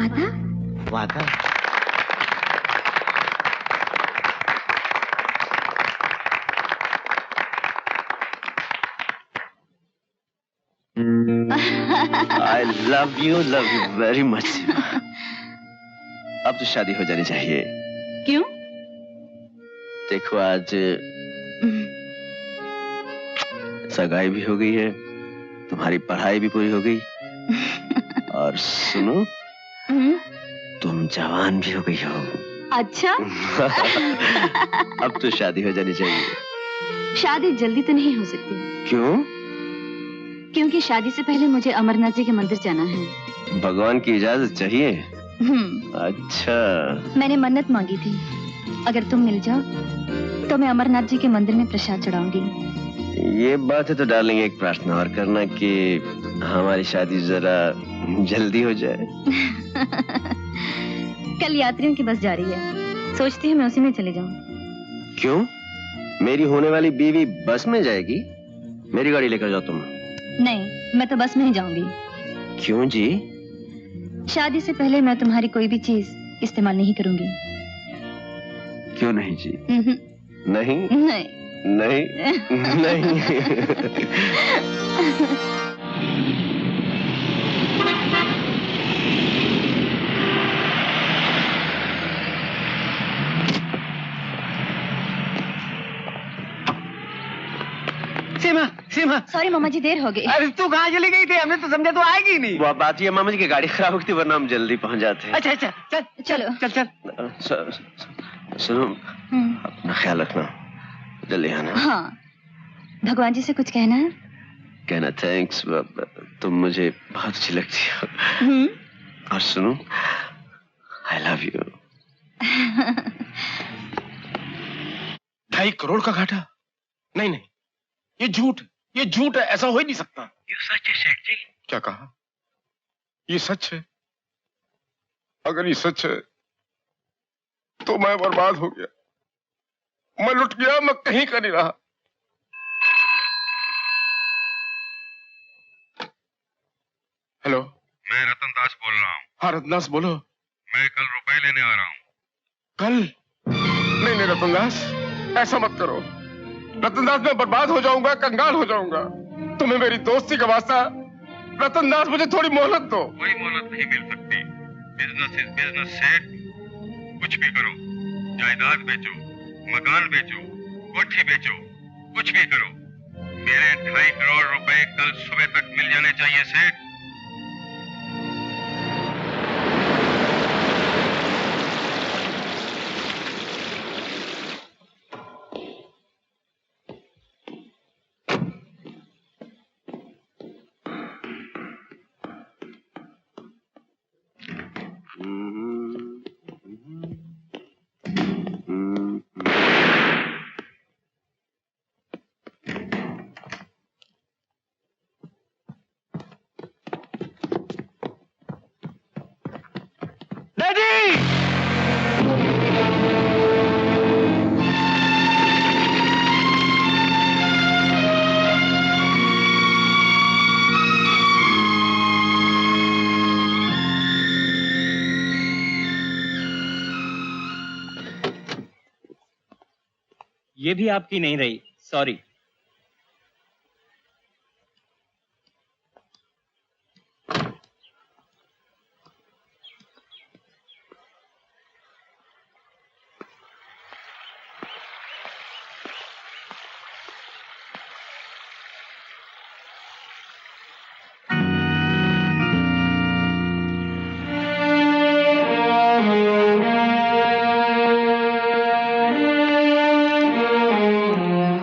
वादा? वादा? I love you very much. अब तो शादी हो जानी चाहिए। क्यों? देखो आज सगाई भी हो गई है, तुम्हारी पढ़ाई भी पूरी हो गई, और सुनो तुम जवान भी हो गई हो। अच्छा? अब तो शादी हो जानी चाहिए। शादी जल्दी तो नहीं हो सकती। क्यों? क्योंकि शादी से पहले मुझे अमरनाथ जी के मंदिर जाना है। भगवान की इजाजत चाहिए? अच्छा। मैंने मन्नत मांगी थी, अगर तुम मिल जाओ तो मैं अमरनाथ जी के मंदिर में प्रसाद चढ़ाऊंगी। ये बात है तो डालेंगे, एक प्रार्थना और करना कि हमारी शादी जरा जल्दी हो जाए। कल यात्रियों की बस जा रही है, सोचती हूँ मैं उसी में चली जाऊं। क्यों? मेरी होने वाली बीवी बस में जाएगी? मेरी गाड़ी लेकर जाओ तुम। नहीं, मैं तो बस में ही जाऊंगी। क्यों जी? शादी से पहले मैं तुम्हारी कोई भी चीज इस्तेमाल नहीं करूंगी। क्यों नहीं जी? नहीं नहीं नहीं नहीं। सीमा, सीमा। सॉरी मामा जी, देर हो गई। अरे तू कहाँ चली गई थी? हमने तो समझा तू आएगी नहीं। वो बात ये मामा जी की गाड़ी खराब होती, वरना हम जल्दी पहुंच जाते। अच्छा अच्छा, चल चलो। चल चल। सुनो, अपना ख्याल रखना, जल्दी आना। हाँ, भगवान जी से कुछ कहना है? कहना थैंक्स, तुम मुझे बहुत अच्छी लगती हो। और सुनो, आई लव यू। 2.5 करोड़ का घाटा? नहीं नहीं, ये झूठ है, ऐसा हो ही नहीं सकता। ये सच है सेठ जी। क्या कहा? ये सच है? अगर ये सच है तो मैं बर्बाद हो गया, मैं लुट गया, मैं कहीं का नहीं रहा। हेलो, मैं रतन दास बोल रहा हूँ। हाँ रतनदास बोलो। मैं कल रुपए लेने आ रहा हूँ। कल? नहीं नहीं रतनदास, ऐसा मत करो। रतनदास, मैं बर्बाद हो जाऊंगा, कंगाल हो जाऊंगा। तुम्हें मेरी दोस्ती का वास्ता, रतनदास मुझे थोड़ी मोहलत दो। कोई मोहलत नहीं मिल सकती। बिजनेस इज बिजनेस सेठ। कुछ भी करो, जायदाद बेचो, मकान बेचो, कोठी बेचो, कुछ भी करो, मेरे 2.5 करोड़ रुपए कल सुबह तक मिल जाने चाहिए सेठ। ये भी आपकी नहीं रही, सॉरी।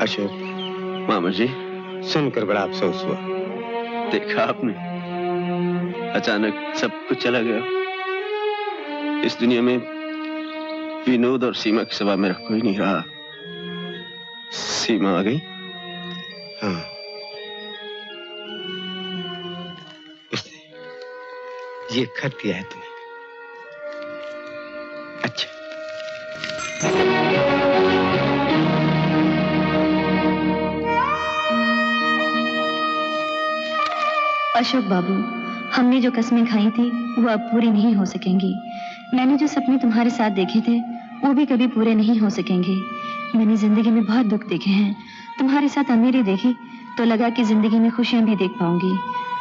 अशोक, मामा जी, सुनकर बड़ा अफसोस हुआ। देखा आपने, अचानक सब कुछ चला गया। इस दुनिया में विनोद और सीमा के सिवा मेरा कोई नहीं रहा। सीमा आ गई? हाँ, उसने ये खत दिया है तुम्हें। अच्छा, अशोक बाबू, हमने जो कस्में खाई थी वो अब पूरी नहीं हो सकेंगी। मैंने जो सपने तुम्हारे साथ देखे थे वो भी कभी पूरे नहीं हो सकेंगे। मैंने जिंदगी में बहुत दुख देखे हैं, तुम्हारे साथ अमीरी देखी तो लगा कि जिंदगी में खुशियां भी देख पाऊंगी,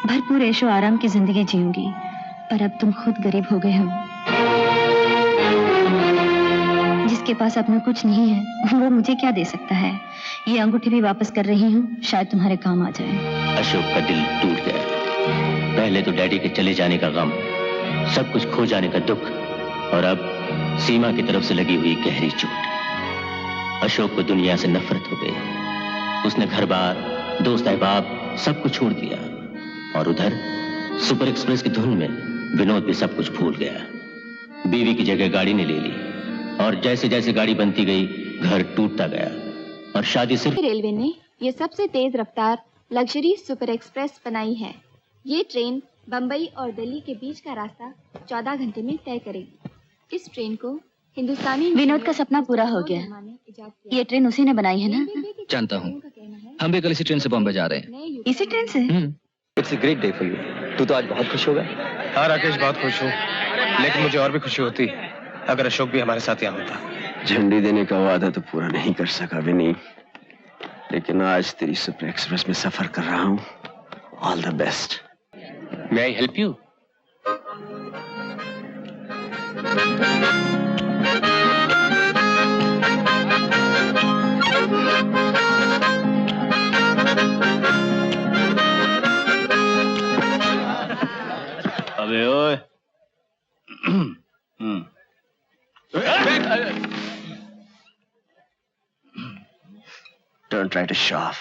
भरपूर ऐशो आराम की जिंदगी जीऊंगी। पर अब तुम खुद गरीब हो गए हो। जिसके पास अपना कुछ नहीं है वो मुझे क्या दे सकता है। ये अंगूठी भी वापस कर रही हूँ, शायद तुम्हारे काम आ जाए। अशोक का दिल टूट गया। पहले तो डैडी के चले जाने का गम, सब कुछ खो जाने का दुख, और अब सीमा की तरफ से लगी हुई गहरी चोट। अशोक को दुनिया से नफरत हो गई। उसने घर बार, दोस्त अहबाब सब कुछ छोड़ दिया, और उधर सुपर एक्सप्रेस की धुन में विनोद भी सब कुछ भूल गया। बीवी की जगह गाड़ी ने ले ली, और जैसे जैसे गाड़ी बनती गई घर टूटता गया, और शादी सिर्फ। रेलवे ने ये सबसे तेज रफ्तार लग्जरी सुपर एक्सप्रेस बनाई है। ये ट्रेन बम्बई और दिल्ली के बीच का रास्ता 14 घंटे में तय करेगी। इस ट्रेन को हिंदुस्तानी विनोद का सपना पूरा हो गया। ये ट्रेन उसी ने बनाई है ना? जानता हूँ, हम भी कल इसी ट्रेन से बॉम्बे जा रहे हैं। इसी ट्रेन से? It's a great day for you. तू तो आज बहुत खुश होगा। हाँ राकेश, बहुत खुश हूँ, लेकिन मुझे और भी खुशी होती अगर अशोक भी हमारे साथ यहाँ होता। झंडी देने का वादा तो पूरा नहीं कर सका विनी, लेकिन आज तेरी सुपर एक्सप्रेस में सफर कर रहा हूँ। All the best. May I help you? अबे ओए। Don't try to show off.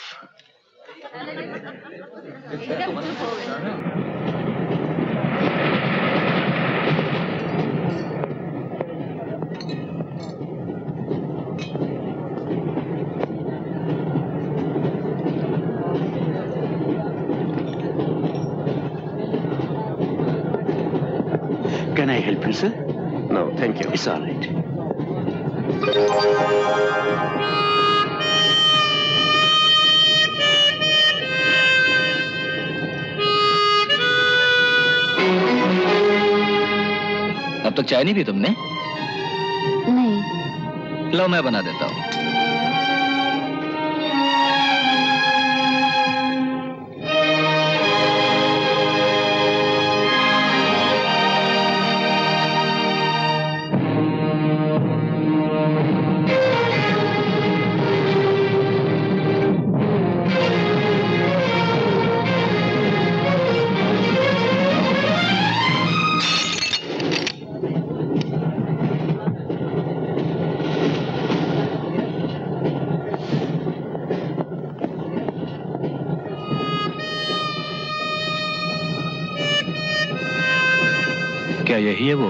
Can I help you, sir? No, thank you. It's all right. अब तक चाय नहीं पी तुमने? नहीं। लो मैं बना देता हूँ। क्या यही है वो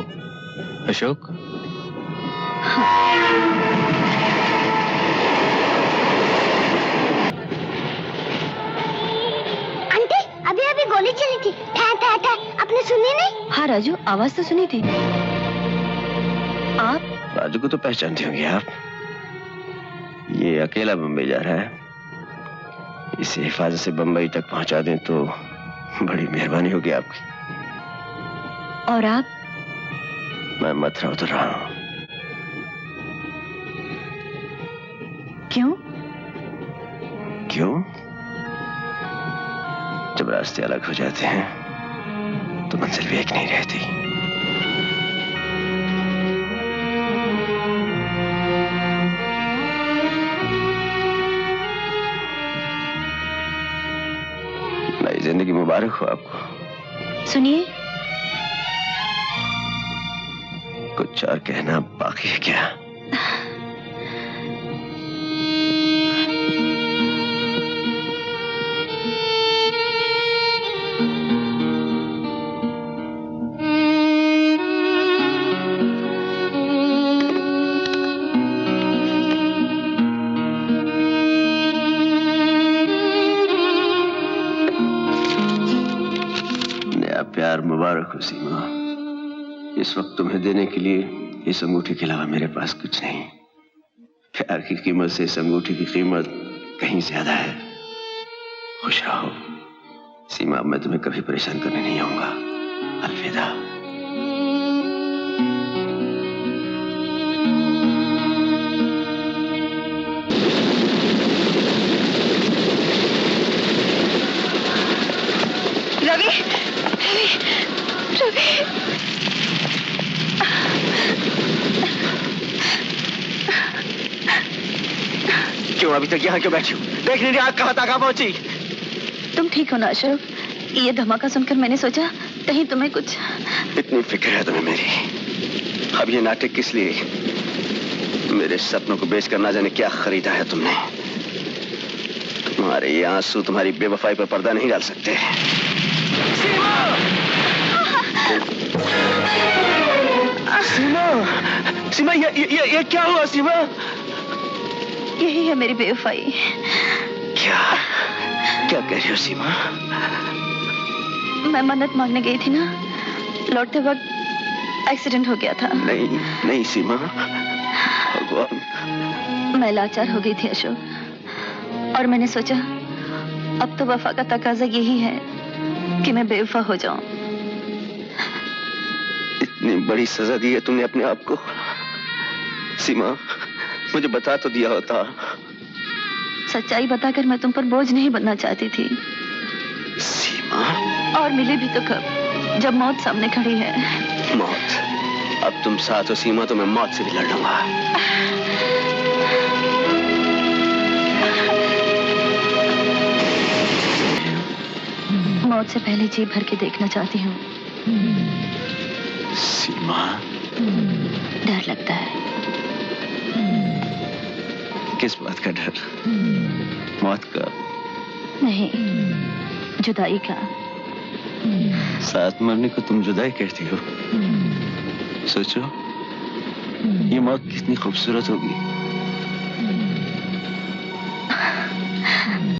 अशोक? आंटी, अभी अभी गोली चली थी। ठा ठा ठा, आपने सुनी नहीं? हाँ राजू, आवाज तो सुनी थी। आप? राजू को तो पहचानते होंगे आप। ये अकेला बम्बई जा रहा है। इसे हिफाजत से बम्बई तक पहुंचा दें तो बड़ी मेहरबानी होगी आपकी। और आप? मैं मथुरा उतर रहा हूं। क्यों? क्यों? जब रास्ते अलग हो जाते हैं तो मंजिल भी एक नहीं रहती। नई जिंदगी मुबारक हो आपको। सुनिए, कुछ और कहना बाकी है क्या? नया प्यार मुबारक हो सीमा। इस वक्त तुम्हें देने के लिए इस अंगूठी के अलावा मेरे पास कुछ नहीं। प्यार की कीमत से इस अंगूठी की कीमत कहीं ज्यादा है। खुश रहो, सीमा, अब मैं तुम्हें कभी परेशान करने नहीं आऊंगा। अलविदा। रवि, रवि, रवि। क्यों अभी तक यहाँ क्यों बैठी हो? देख लीजिए आग कहाँ तक पहुंची। तुम ठीक हो ना अशोक? ये धमाका सुनकर मैंने सोचा कहीं तुम्हें कुछ। इतनी फिक्र है तुम्हें मेरी। अब ये नाटक किस लिए? मेरे सपनों को बेचकर ना जाने क्या खरीदा है तुमने। तुम्हारे ये आंसू तुम्हारी बेवफाई पर पर्दा नहीं डाल सकते। सीमा! सीमा! सीमा, ये क्या हुआ सीमा? यही है मेरी बेवफाई। क्या कह रही हो सीमा? मैं मन्नत मांगने गई थी ना, लौटते वक्त एक्सीडेंट हो गया था। नहीं सीमा, भगवान। मैं लाचार हो गई थी अशोक, और मैंने सोचा अब तो वफा का तकाजा यही है कि मैं बेवफा हो जाऊं। इतनी बड़ी सजा दी है तुमने अपने आप को। सीमा, मुझे बता तो दिया होता। सच्चाई बताकर मैं तुम पर बोझ नहीं बनना चाहती थी। सीमा। और मिली भी तो कब, जब मौत सामने खड़ी है। मौत? अब तुम साथ हो सीमा, तो मैं मौत से भी लड़ लूंगा। मौत से पहले जी भर के देखना चाहती हूँ। सीमा। डर लगता है। किस बात का डर? मौत का? नहीं, जुदाई का। साथ मरने को तुम जुदाई कहती हो? सोचो, ये मौत कितनी खूबसूरत होगी।